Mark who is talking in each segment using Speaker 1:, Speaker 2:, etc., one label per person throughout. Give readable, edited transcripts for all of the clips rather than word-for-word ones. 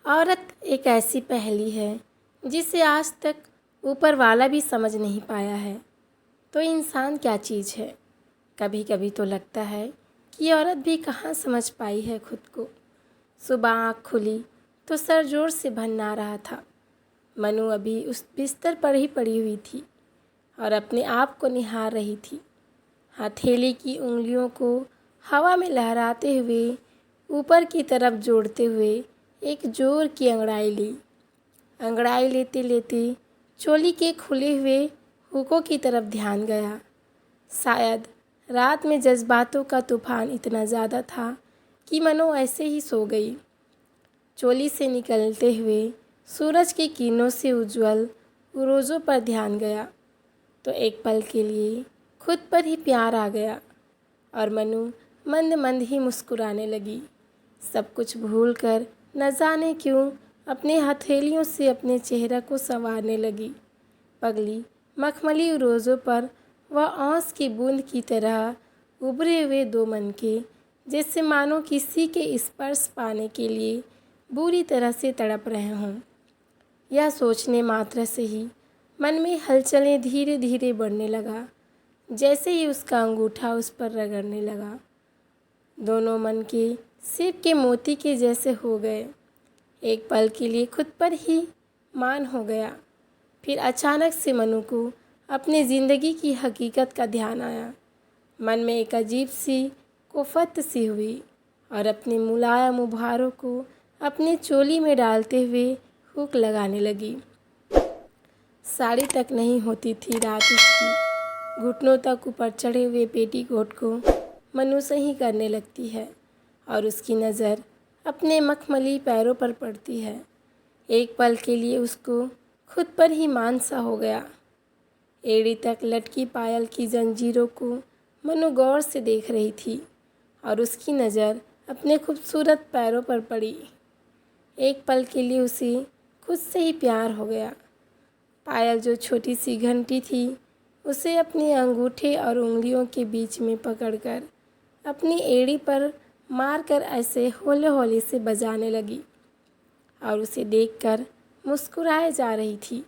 Speaker 1: औरत एक ऐसी पहेली है जिसे आज तक ऊपर वाला भी समझ नहीं पाया है। तो इंसान क्या चीज़ है? कभी कभी तो लगता है कि औरत भी कहाँ समझ पाई है खुद को। सुबह आँख खुली तो सर जोर से भन्ना रहा था। मनु अभी उस बिस्तर पर ही पड़ी हुई थी और अपने आप को निहार रही थी। हथेली की उंगलियों को हवा में लहराते हुए ऊपर की तरफ जोड़ते हुए एक जोर की अंगड़ाई ली। अंगड़ाई लेते लेते चोली के खुले हुए हुकों की तरफ ध्यान गया। शायद रात में जज्बातों का तूफान इतना ज़्यादा था कि मनो ऐसे ही सो गई। चोली से निकलते हुए सूरज की किरणों से उज्जवल उरोजों पर ध्यान गया तो एक पल के लिए खुद पर ही प्यार आ गया और मनु मंद मंद ही मुस्कुराने लगी। सब कुछ भूलकर न जाने क्यों अपने हथेलियों से अपने चेहरे को संवारने लगी। पगली मखमली रोज़ों पर वह औंस की बूंद की तरह उभरे हुए दो मनके जैसे मानो किसी के स्पर्श पाने के लिए बुरी तरह से तड़प रहे हों। यह सोचने मात्र से ही मन में हलचलें धीरे धीरे बढ़ने लगा। जैसे ही उसका अंगूठा उस पर रगड़ने लगा, दोनों मन के सिर के मोती के जैसे हो गए। एक पल के लिए खुद पर ही मान हो गया। फिर अचानक से मनु को अपनी ज़िंदगी की हकीकत का ध्यान आया। मन में एक अजीब सी कोफत सी हुई और अपने मुलायम उभारों को अपनी चोली में डालते हुए हुक लगाने लगी। साड़ी तक नहीं होती थी रात उसकी। घुटनों तक ऊपर चढ़े हुए पेटीकोट को मनु से ही करने लगती है और उसकी नज़र अपने मखमली पैरों पर पड़ती है। एक पल के लिए उसको खुद पर ही मान सा हो गया। एड़ी तक लटकी पायल की जंजीरों को मनु गौर से देख रही थी और उसकी नज़र अपने खूबसूरत पैरों पर पड़ी। एक पल के लिए उसे खुद से ही प्यार हो गया। पायल जो छोटी सी घंटी थी उसे अपने अंगूठे और उंगलियों के बीच में पकड़कर अपनी एड़ी पर मारकर ऐसे हौले हौले से बजाने लगी और उसे देखकर मुस्कुराए जा रही थी।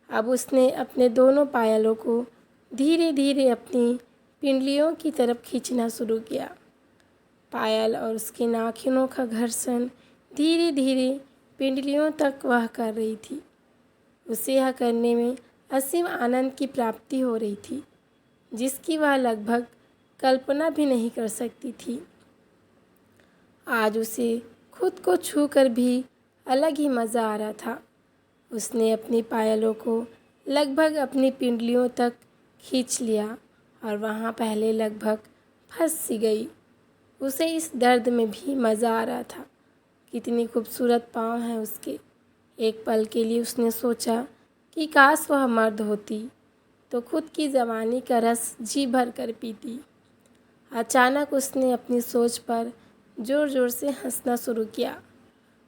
Speaker 1: अब उसने अपने दोनों पायलों को धीरे धीरे अपनी पिंडलियों की तरफ खींचना शुरू किया। पायल और उसके नाखूनों का घर्षण धीरे धीरे पिंडलियों तक वह कर रही थी। उसे यह करने में असीम आनंद की प्राप्ति हो रही थी जिसकी वह लगभग कल्पना भी नहीं कर सकती थी। आज उसे खुद को छूकर भी अलग ही मज़ा आ रहा था। उसने अपनी पायलों को लगभग अपनी पिंडलियों तक खींच लिया और वहाँ पहले लगभग फंस सी गई। उसे इस दर्द में भी मज़ा आ रहा था। कितनी खूबसूरत पाँव हैं उसके। एक पल के लिए उसने सोचा कि काश वह मर्द होती तो खुद की जवानी का रस जी भर कर पीती। अचानक उसने अपनी सोच पर ज़ोर ज़ोर से हंसना शुरू किया।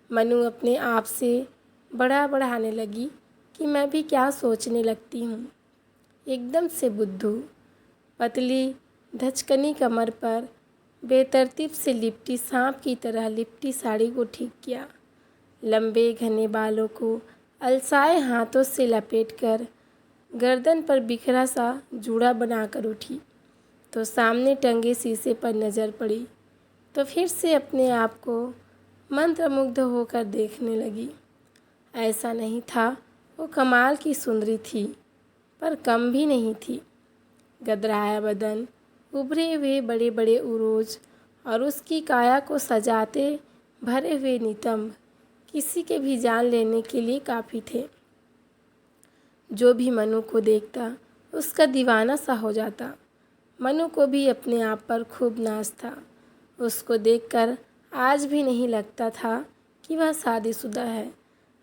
Speaker 1: मनु अपने आप से बढ़ाने लगी कि मैं भी क्या सोचने लगती हूँ। एकदम से बुद्धू पतली धचकनी कमर पर बेतरतीब से लिपटी सांप की तरह लिपटी साड़ी को ठीक किया। लंबे घने बालों को अलसाए हाथों से लपेटकर गर्दन पर बिखरा सा जूड़ा बनाकर उठी तो सामने टंगे शीशे पर नज़र पड़ी तो फिर से अपने आप को मंत्रमुग्ध होकर देखने लगी। ऐसा नहीं था वो कमाल की सुंदरी थी पर कम भी नहीं थी। गदराया बदन, उभरे हुए बड़े बड़े उरोज और उसकी काया को सजाते भरे हुए नितंब किसी के भी जान लेने के लिए काफ़ी थे। जो भी मनु को देखता उसका दीवाना सा हो जाता। मनु को भी अपने आप पर खूब नाज था। उसको देखकर आज भी नहीं लगता था कि वह शादीशुदा है।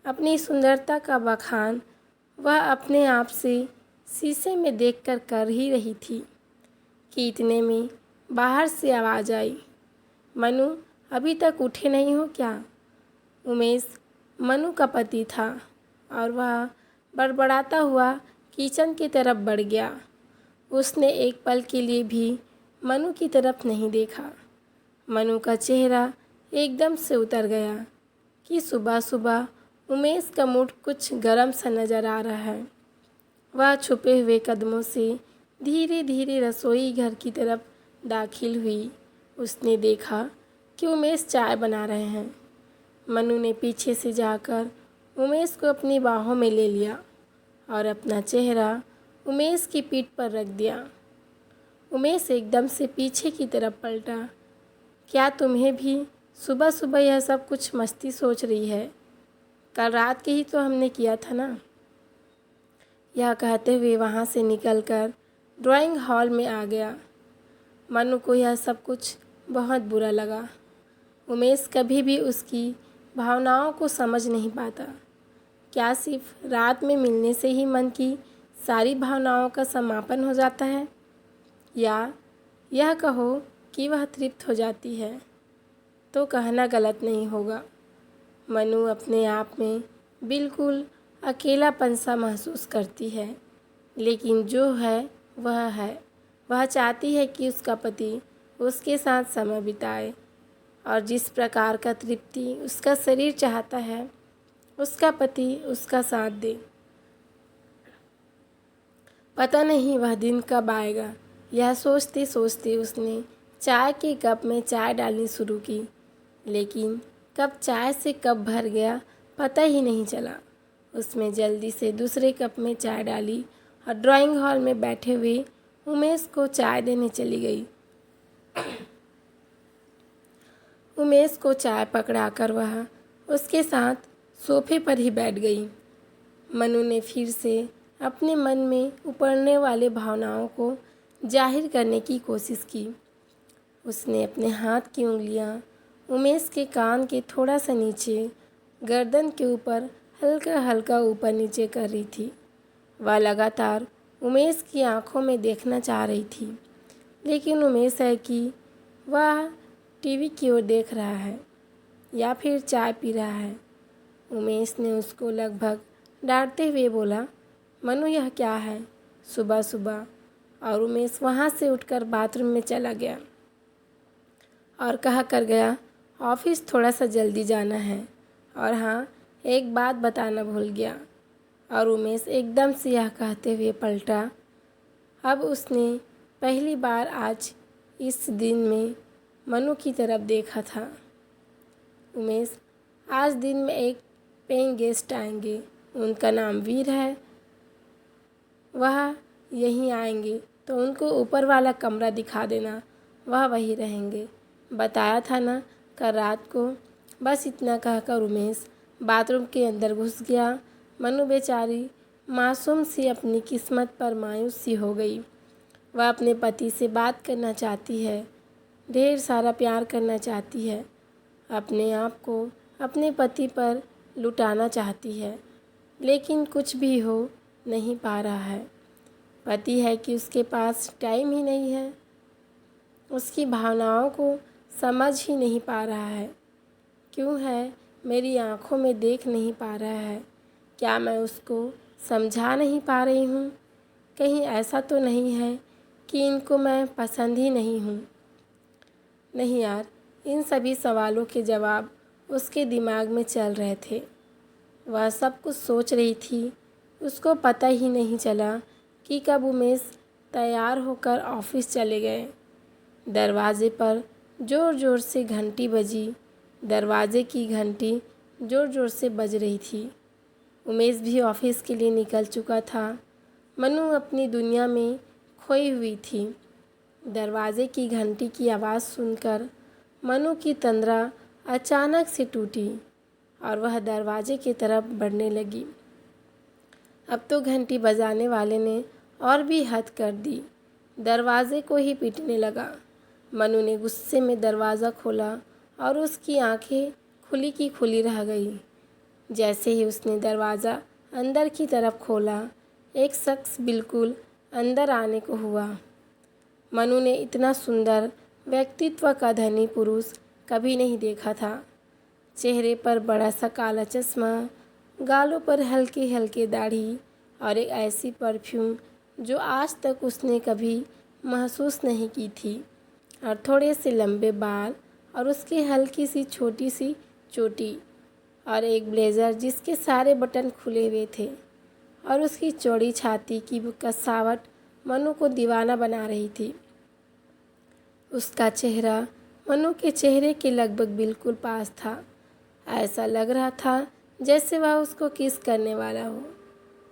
Speaker 1: अपनी सुंदरता का बखान वह अपने आप से शीशे में देखकर कर ही रही थी कि इतने में बाहर से आवाज़ आई, मनु अभी तक उठे नहीं हो क्या? उमेश मनु का पति था और वह बड़बड़ाता हुआ किचन की तरफ बढ़ गया। उसने एक पल के लिए भी मनु की तरफ नहीं देखा। मनु का चेहरा एकदम से उतर गया कि सुबह सुबह उमेश का मूड कुछ गर्म सा नज़र आ रहा है। वह छुपे हुए कदमों से धीरे धीरे रसोई घर की तरफ दाखिल हुई। उसने देखा कि उमेश चाय बना रहे हैं। मनु ने पीछे से जाकर उमेश को अपनी बाहों में ले लिया और अपना चेहरा उमेश की पीठ पर रख दिया। उमेश एकदम से पीछे की तरफ पलटा। क्या तुम्हें भी सुबह सुबह यह सब कुछ मस्ती सोच रही है? कल रात के ही तो हमने किया था ना। यह कहते हुए वहाँ से निकलकर ड्राइंग हॉल में आ गया। मनु को यह सब कुछ बहुत बुरा लगा। उमेश कभी भी उसकी भावनाओं को समझ नहीं पाता। क्या सिर्फ रात में मिलने से ही मन की सारी भावनाओं का समापन हो जाता है, या यह कहो कि वह तृप्त हो जाती है? तो कहना गलत नहीं होगा। मनु अपने आप में बिल्कुल अकेलापन सा महसूस करती है, लेकिन जो है वह है। वह चाहती है कि उसका पति उसके साथ समय बिताए और जिस प्रकार का तृप्ति उसका शरीर चाहता है उसका पति उसका साथ दे। पता नहीं वह दिन कब आएगा। यह सोचते सोचते उसने चाय के कप में चाय डालनी शुरू की, लेकिन कप चाय से कब भर गया पता ही नहीं चला। उसमें जल्दी से दूसरे कप में चाय डाली और ड्राइंग हॉल में बैठे हुए उमेश को चाय देने चली गई। उमेश को चाय पकड़ाकर वह उसके साथ सोफे पर ही बैठ गई। मनु ने फिर से अपने मन में उपड़ने वाले भावनाओं को जाहिर करने की कोशिश की। उसने अपने हाथ की उंगलियां उमेश के कान के थोड़ा सा नीचे, गर्दन के ऊपर हल्का हल्का ऊपर नीचे कर रही थी। वह लगातार उमेश की आंखों में देखना चाह रही थी, लेकिन उमेश है कि वह टीवी की ओर देख रहा है या फिर चाय पी रहा है। उमेश ने उसको लगभग डांटते हुए बोला, मनु यह क्या है सुबह सुबह? और उमेश वहाँ से उठकर बाथरूम में चला गया और कहा कर गया, ऑफिस थोड़ा सा जल्दी जाना है, और हाँ एक बात बताना भूल गया। और उमेश एकदम से यह कहते हुए पलटा। अब उसने पहली बार आज इस दिन में मनु की तरफ देखा था। उमेश, आज दिन में एक पेइंग गेस्ट आएंगे। उनका नाम वीर है। वह यहीं आएंगे तो उनको ऊपर वाला कमरा दिखा देना, वह वहीं रहेंगे। बताया था ना कल रात को। बस इतना कहकर उमेश बाथरूम के अंदर घुस गया। मनु बेचारी मासूम सी अपनी किस्मत पर मायूस सी हो गई। वह अपने पति से बात करना चाहती है, ढेर सारा प्यार करना चाहती है, अपने आप को अपने पति पर लुटाना चाहती है, लेकिन कुछ भी हो नहीं पा रहा है। पति है कि उसके पास टाइम ही नहीं है, उसकी भावनाओं को समझ ही नहीं पा रहा है। क्यों है मेरी आंखों में देख नहीं पा रहा है? क्या मैं उसको समझा नहीं पा रही हूँ? कहीं ऐसा तो नहीं है कि इनको मैं पसंद ही नहीं हूँ? नहीं यार, इन सभी सवालों के जवाब उसके दिमाग में चल रहे थे। वह सब कुछ सोच रही थी। उसको पता ही नहीं चला कि कब उमेश तैयार होकर ऑफिस चले गए। दरवाजे पर ज़ोर ज़ोर से घंटी बजी। दरवाजे की घंटी ज़ोर ज़ोर से बज रही थी। उमेश भी ऑफिस के लिए निकल चुका था। मनु अपनी दुनिया में खोई हुई थी। दरवाजे की घंटी की आवाज़ सुनकर मनु की तंद्रा अचानक से टूटी और वह दरवाजे की तरफ बढ़ने लगी। अब तो घंटी बजाने वाले ने और भी हद कर दी, दरवाजे को ही पीटने लगा। मनु ने गुस्से में दरवाज़ा खोला और उसकी आंखें खुली की खुली रह गई। जैसे ही उसने दरवाज़ा अंदर की तरफ खोला, एक शख्स बिल्कुल अंदर आने को हुआ। मनु ने इतना सुंदर व्यक्तित्व का धनी पुरुष कभी नहीं देखा था। चेहरे पर बड़ा सा काला चश्मा, गालों पर हल्की हल्की दाढ़ी और एक ऐसी परफ्यूम जो आज तक उसने कभी महसूस नहीं की थी, और थोड़े से लंबे बाल और उसकी हल्की सी छोटी सी चोटी। और एक ब्लेज़र जिसके सारे बटन खुले हुए थे और उसकी चौड़ी छाती की कसावट मनु को दीवाना बना रही थी। उसका चेहरा मनु के चेहरे के लगभग बिल्कुल पास था। ऐसा लग रहा था जैसे वह उसको किस करने वाला हो।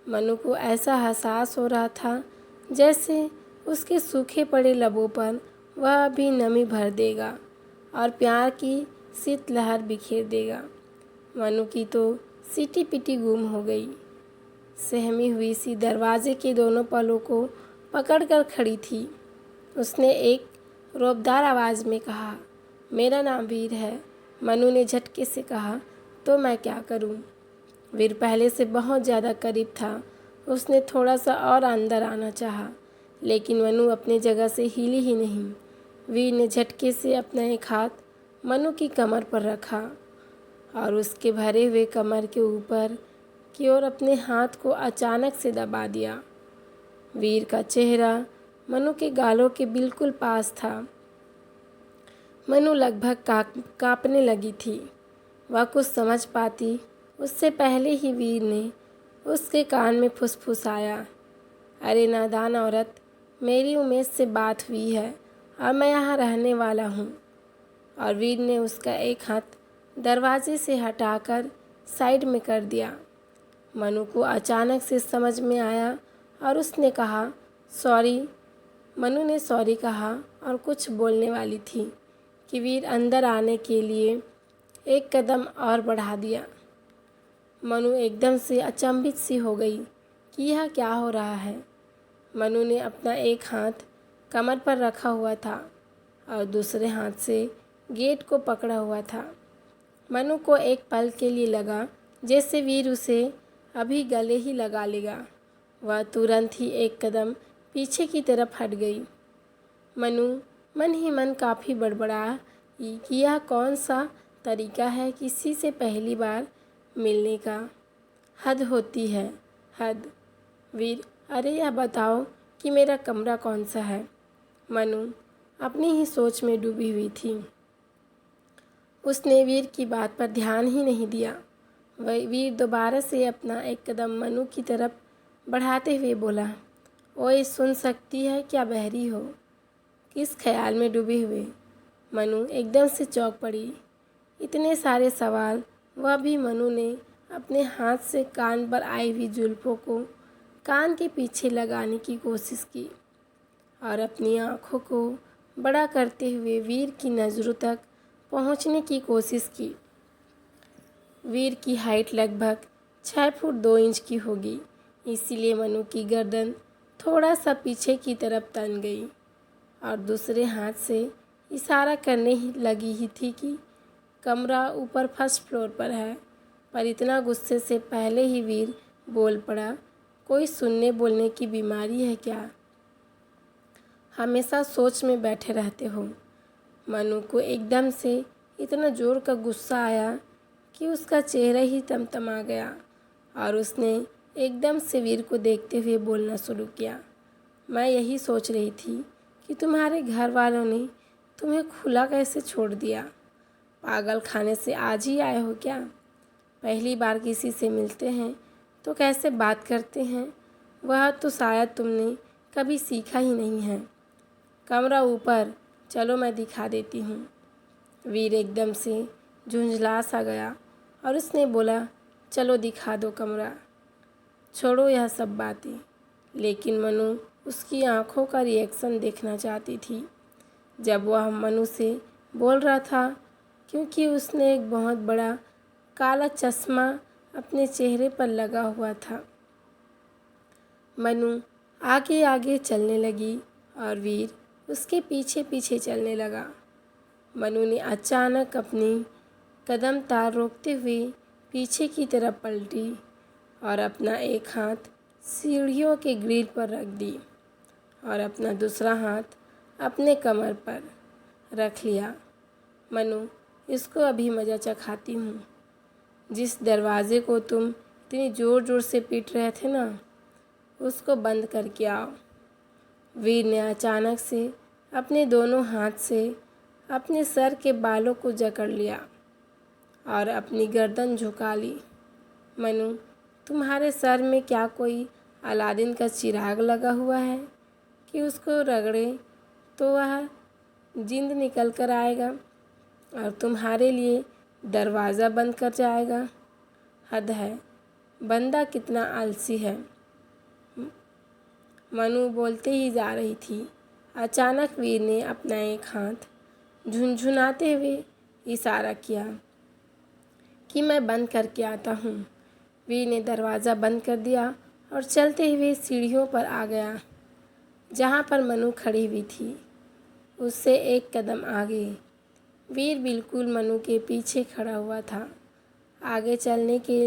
Speaker 1: मनु को ऐसा एहसास हो रहा था जैसे उसके सूखे पड़े लबों पर वह अभी नमी भर देगा और प्यार की शीतलहर बिखेर देगा। मनु की तो सीटी पिटी गुम हो गई। सहमी हुई सी दरवाजे के दोनों पलों को पकड़कर खड़ी थी। उसने एक रौबदार आवाज़ में कहा, मेरा नाम वीर है। मनु ने झटके से कहा, तो मैं क्या करूं? वीर पहले से बहुत ज़्यादा करीब था। उसने थोड़ा सा और अंदर आना चाहा, लेकिन मनु अपनी जगह से हिली ही नहीं। वीर ने झटके से अपना एक हाथ मनु की कमर पर रखा और उसके भरे हुए कमर के ऊपर की ओर अपने हाथ को अचानक से दबा दिया। वीर का चेहरा मनु के गालों के बिल्कुल पास था। मनु लगभग कांपने लगी थी। वह कुछ समझ पाती उससे पहले ही वीर ने उसके कान में फुसफुसाया, अरे नादान औरत, मेरी उमेश से बात हुई है और मैं यहाँ रहने वाला हूँ। और वीर ने उसका एक हाथ दरवाजे से हटाकर साइड में कर दिया। मनु को अचानक से समझ में आया और उसने कहा, सॉरी। मनु ने सॉरी कहा और कुछ बोलने वाली थी कि वीर अंदर आने के लिए एक कदम और बढ़ा दिया। मनु एकदम से अचंभित सी हो गई कि यह क्या हो रहा है। मनु ने अपना एक हाथ कमर पर रखा हुआ था और दूसरे हाथ से गेट को पकड़ा हुआ था। मनु को एक पल के लिए लगा जैसे वीर उसे अभी गले ही लगा लेगा। वह तुरंत ही एक कदम पीछे की तरफ हट गई। मनु मन ही मन काफ़ी बड़बड़ा कि यह कौन सा तरीका है किसी से पहली बार मिलने का। हद होती है, हद। वीर, अरे यह बताओ कि मेरा कमरा कौन सा है? मनु अपनी ही सोच में डूबी हुई थी। उसने वीर की बात पर ध्यान ही नहीं दिया। वह वीर दोबारा से अपना एक कदम मनु की तरफ बढ़ाते हुए बोला, ओए सुन सकती है क्या बहरी हो? किस ख्याल में डूबे हुए? मनु एकदम से चौंक पड़ी। इतने सारे सवाल, वह भी मनु ने अपने हाथ से कान पर आई हुई जुल्फों को कान के पीछे लगाने की कोशिश की और अपनी आँखों को बड़ा करते हुए वीर की नज़रों तक पहुँचने की कोशिश की। वीर की हाइट लगभग 6 फुट 2 इंच की होगी, इसीलिए मनु की गर्दन थोड़ा सा पीछे की तरफ तन गई और दूसरे हाथ से इशारा करने ही लगी ही थी कि कमरा ऊपर फर्स्ट फ्लोर पर है। पर इतना गुस्से से पहले ही वीर बोल पड़ा, कोई सुनने बोलने की बीमारी है क्या? हमेशा सोच में बैठे रहते हो। मनु को एकदम से इतना जोर का गुस्सा आया कि उसका चेहरा ही तमतमा गया और उसने एकदम से वीर को देखते हुए बोलना शुरू किया, मैं यही सोच रही थी कि तुम्हारे घर वालों ने तुम्हें खुला कैसे छोड़ दिया? पागल खाने से आज ही आए हो क्या? पहली बार किसी से मिलते हैं तो कैसे बात करते हैं, वह तो शायद तुमने कभी सीखा ही नहीं है। कमरा ऊपर, चलो मैं दिखा देती हूँ। वीर एकदम से झुंझला सा गया और उसने बोला, चलो दिखा दो कमरा। छोड़ो यह सब बातें। लेकिन मनु उसकी आंखों का रिएक्शन देखना चाहती थी जब वह मनु से बोल रहा था, क्योंकि उसने एक बहुत बड़ा काला चश्मा अपने चेहरे पर लगा हुआ था। मनु आगे आगे चलने लगी और वीर उसके पीछे पीछे चलने लगा। मनु ने अचानक अपनी कदम तार रोकते हुए पीछे की तरफ पलटी और अपना एक हाथ सीढ़ियों के ग्रिल पर रख दी और अपना दूसरा हाथ अपने कमर पर रख लिया। मनु, इसको अभी मज़ा चखाती हूँ। जिस दरवाज़े को तुम इतनी ज़ोर ज़ोर से पीट रहे थे ना, उसको बंद करके आओ। वीर ने अचानक से अपने दोनों हाथ से अपने सर के बालों को जकड़ लिया और अपनी गर्दन झुका ली। मनु, तुम्हारे सर में क्या कोई अलादीन का चिराग लगा हुआ है कि उसको रगड़े तो वह जिंद निकल कर आएगा और तुम्हारे लिए दरवाज़ा बंद कर जाएगा? हद है, बंदा कितना आलसी है। मनु बोलते ही जा रही थी। अचानक वीर ने अपना एक हाथ झुनझुनाते हुए इशारा किया कि मैं बंद करके आता हूँ। वीर ने दरवाज़ा बंद कर दिया और चलते हुए सीढ़ियों पर आ गया जहाँ पर मनु खड़ी हुई थी। उससे एक कदम आगे। वीर बिल्कुल मनु के पीछे खड़ा हुआ था, आगे चलने के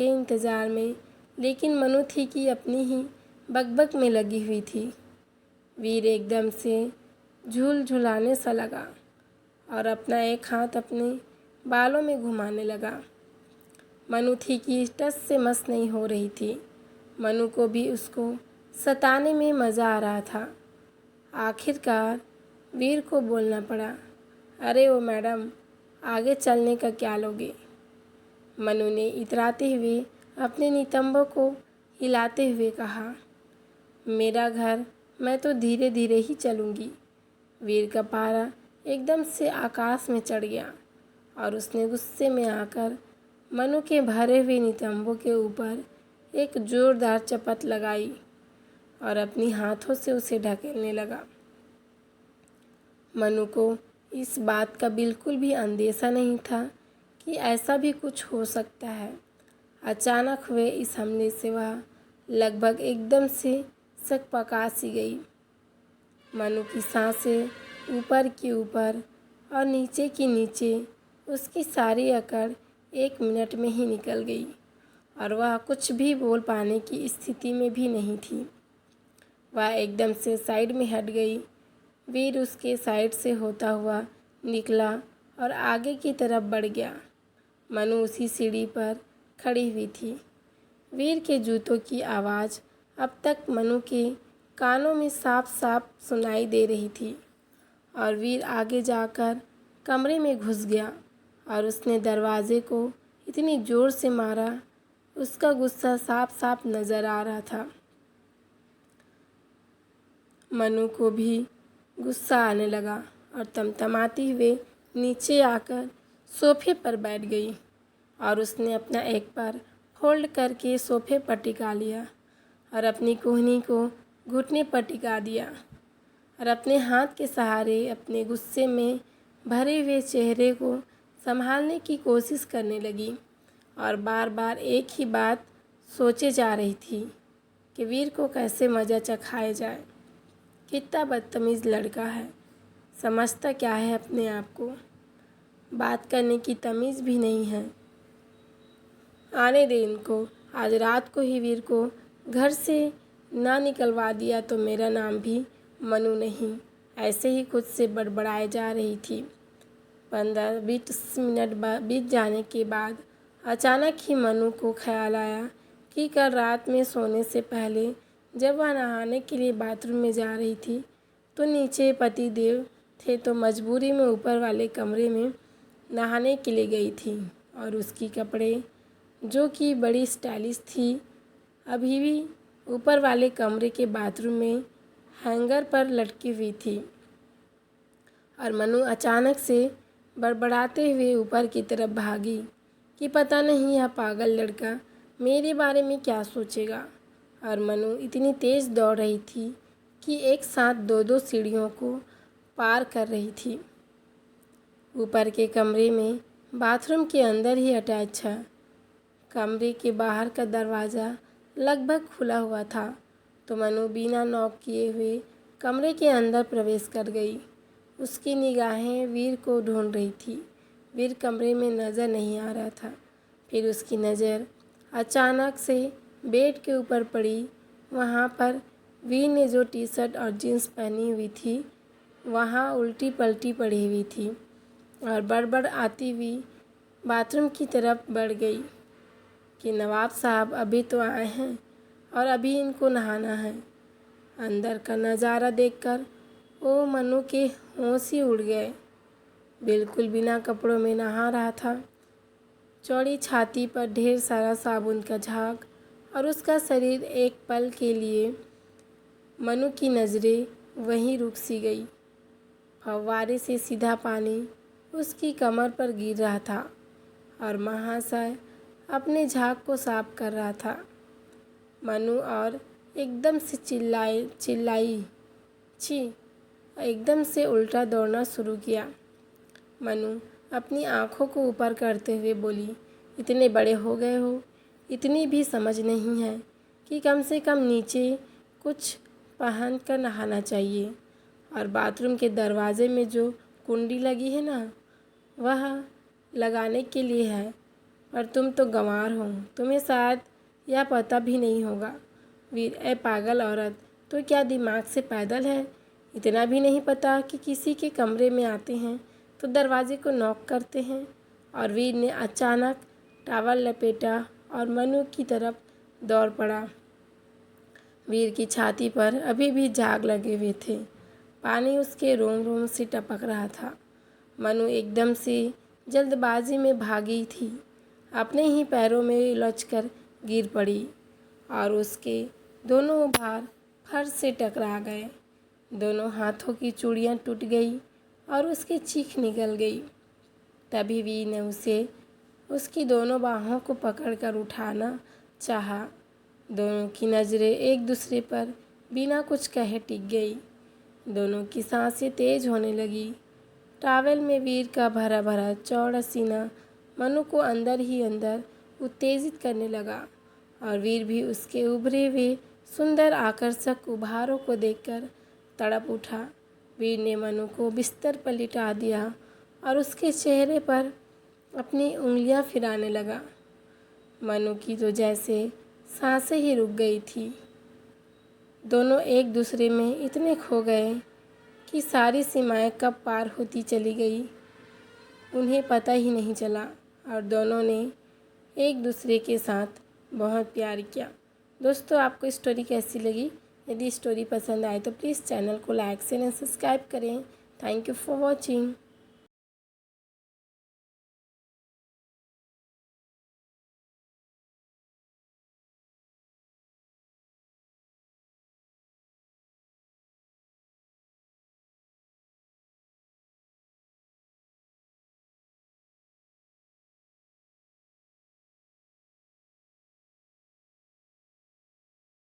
Speaker 1: इंतज़ार में, लेकिन मनु थी कि अपनी ही बकबक में लगी हुई थी। वीर एकदम से झुलझुलाने सा लगा और अपना एक हाथ अपने बालों में घुमाने लगा। मनु थी कि टस से मस नहीं हो रही थी। मनु को भी उसको सताने में मज़ा आ रहा था। आखिरकार वीर को बोलना पड़ा, अरे ओ मैडम, आगे चलने का क्या लोगे? मनु ने इतराते हुए अपने नितंबों को हिलाते हुए कहा, मेरा घर, मैं तो धीरे धीरे ही चलूँगी। वीर का पारा एकदम से आकाश में चढ़ गया और उसने गुस्से में आकर मनु के भरे हुए नितंबों के ऊपर एक जोरदार चपत लगाई और अपनी हाथों से उसे ढकेलने लगा। मनु को इस बात का बिल्कुल भी अंदेशा नहीं था कि ऐसा भी कुछ हो सकता है। अचानक हुए इस हमले से वह लगभग एकदम से सकपका सी गई। मनु की सांसें ऊपर की ऊपर और नीचे की नीचे, उसकी सारी अकड़ 1 मिनट में ही निकल गई और वह कुछ भी बोल पाने की स्थिति में भी नहीं थी। वह एकदम से साइड में हट गई। वीर उसके साइड से होता हुआ निकला और आगे की तरफ बढ़ गया। मनु उसी सीढ़ी पर खड़ी हुई थी। वीर के जूतों की आवाज़ अब तक मनु के कानों में साफ साफ सुनाई दे रही थी और वीर आगे जाकर कमरे में घुस गया और उसने दरवाजे को इतनी ज़ोर से मारा, उसका गुस्सा साफ साफ नज़र आ रहा था। मनु को भी गुस्सा आने लगा और तमतमाती हुए नीचे आकर सोफे पर बैठ गई और उसने अपना एक पैर फोल्ड करके सोफे पर टिका लिया और अपनी कोहनी को घुटने पर टिका दिया और अपने हाथ के सहारे अपने गुस्से में भरे हुए चेहरे को संभालने की कोशिश करने लगी और बार बार एक ही बात सोचे जा रही थी कि वीर को कैसे मज़ा चखाया जाए। कितना बदतमीज़ लड़का है, समझता क्या है अपने आप को, बात करने की तमीज़ भी नहीं है। आने दे इनको, आज रात को ही वीर को घर से ना निकलवा दिया तो मेरा नाम भी मनु नहीं। ऐसे ही खुद से बड़बड़ाए जा रही थी। 15-20 मिनट बीत जाने के बाद अचानक ही मनु को ख्याल आया कि कल रात में सोने से पहले जब वह नहाने के लिए बाथरूम में जा रही थी तो नीचे पति देव थे, तो मजबूरी में ऊपर वाले कमरे में नहाने के लिए गई थी और उसकी कपड़े, जो कि बड़ी स्टाइलिश थी, अभी भी ऊपर वाले कमरे के बाथरूम में हैंगर पर लटकी हुई थी। और मनु अचानक से बड़बड़ाते हुए ऊपर की तरफ भागी कि पता नहीं यह पागल लड़का मेरे बारे में क्या सोचेगा। और मनु इतनी तेज़ दौड़ रही थी कि एक साथ 2-2 सीढ़ियों को पार कर रही थी। ऊपर के कमरे में बाथरूम के अंदर ही अटैच था। कमरे के बाहर का दरवाज़ा लगभग खुला हुआ था, तो मनु बिना नॉक किए हुए कमरे के अंदर प्रवेश कर गई। उसकी निगाहें वीर को ढूंढ रही थी। वीर कमरे में नज़र नहीं आ रहा था। फिर उसकी नज़र अचानक से बेड के ऊपर पड़ी। वहाँ पर वीर ने जो टी शर्ट और जीन्स पहनी हुई थी वहाँ उल्टी पलटी पड़ी हुई थी और बड़बड़ आती हुई बाथरूम की तरफ बढ़ गई कि नवाब साहब अभी तो आए हैं और अभी इनको नहाना है। अंदर का नज़ारा देखकर वो मनु के होश ही उड़ गए। बिल्कुल बिना कपड़ों में नहा रहा था। चौड़ी छाती पर ढेर सारा साबुन का झाग और उसका शरीर एक पल के लिए मनु की नज़रें वहीं रुक सी गई। फव्वारे से सीधा पानी उसकी कमर पर गिर रहा था और महाशय अपने झाग को साफ कर रहा था। मनु और एकदम से चिल्लाई छी। एकदम से उल्टा दौड़ना शुरू किया। मनु अपनी आँखों को ऊपर करते हुए बोली, इतने बड़े हो गए हो, इतनी भी समझ नहीं है कि कम से कम नीचे कुछ पहन कर नहाना चाहिए। और बाथरूम के दरवाजे में जो कुंडी लगी है ना, वह लगाने के लिए है। पर तुम तो गंवार हो, तुम्हें शायद यह पता भी नहीं होगा। वीर, ए पागल औरत, तो क्या दिमाग से पैदल है? इतना भी नहीं पता कि किसी के कमरे में आते हैं तो दरवाजे को नॉक करते हैं। और वीर ने अचानक टॉवल लपेटा और मनु की तरफ दौड़ पड़ा। वीर की छाती पर अभी भी झाग लगे हुए थे। पानी उसके रोम रोम से टपक रहा था। मनु एकदम से जल्दबाजी में भागी थी, अपने ही पैरों में उलझकर गिर पड़ी और उसके दोनों भार फर्श से टकरा गए। दोनों हाथों की चूड़ियाँ टूट गई और उसकी चीख निकल गई। तभी वीर ने उसे उसकी दोनों बाहों को पकड़कर उठाना चाहा। दोनों की नज़रें एक दूसरे पर बिना कुछ कहे टिक गई। दोनों की सांसें तेज होने लगी। टॉवेल में वीर का भरा भरा चौड़ा सीना मनु को अंदर ही अंदर उत्तेजित करने लगा और वीर भी उसके उभरे हुए सुंदर आकर्षक उभारों को देखकर तड़प उठा। वीर ने मनु को बिस्तर पर लिटा दिया और उसके चेहरे पर अपनी उंगलियां फिराने लगा। मनु की तो जैसे सांसें ही रुक गई थी। दोनों एक दूसरे में इतने खो गए कि सारी सीमाएं कब पार होती चली गई उन्हें पता ही नहीं चला और दोनों ने एक दूसरे के साथ बहुत प्यार किया। दोस्तों, आपको स्टोरी कैसी लगी? यदि स्टोरी पसंद आए तो प्लीज़ चैनल को लाइक शेयर एंड सब्सक्राइब करें। Thank you for watching.